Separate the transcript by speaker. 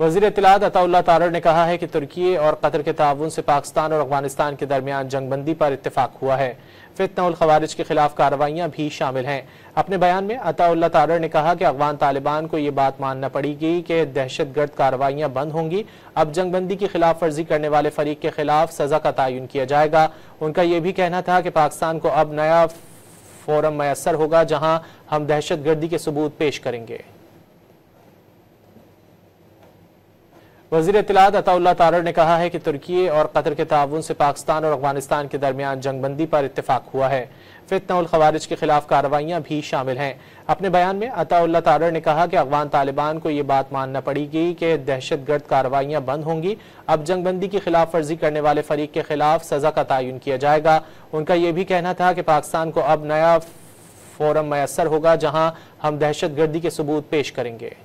Speaker 1: वज़ीर इत्तलात अताउल्लाह तारड़ ने कहा है कि तुर्की और कतर के ताउन से पाकिस्तान और अफगानिस्तान के दरमियान जंगबंदी पर इत्तेफाक हुआ है। फितना उल खवारिज के खिलाफ कार्रवाइयाँ भी शामिल हैं। अपने बयान में अताउल्लाह तारड़ ने कहा कि अफगान तालिबान को ये बात मानना पड़ेगी कि दहशतगर्द कार्रवाइयाँ बंद होंगी। अब जंगबंदी की खिलाफ वर्जी करने वाले फरीक के खिलाफ सजा का तयन किया जाएगा। उनका यह भी कहना था कि पाकिस्तान को अब नया फोरम मैसर होगा जहाँ हम दहशतगर्दी के सबूत पेश करेंगे। वज़ीर इत्तलात अताउल्लाह तारड़ ने कहा है कि तुर्की और कतर के ताउन से पाकिस्तान और अफगानिस्तान के दरमियान जंगबंदी पर इत्तेफाक हुआ है। फितना उल खवारिज के खिलाफ कार्रवाइयाँ भी शामिल हैं। अपने बयान में अताउल्लाह तारड़ ने कहा कि अफगान तालिबान को ये बात मानना पड़ेगी कि दहशतगर्द कार्रवाइयाँ बंद होंगी। अब जंगबंदी की खिलाफ वर्जी करने वाले फरीक के खिलाफ सजा का तयन किया जाएगा। उनका यह भी कहना था कि पाकिस्तान को अब नया फोरम मैसर होगा जहाँ हम दहशतगर्दी के सबूत पेश करेंगे।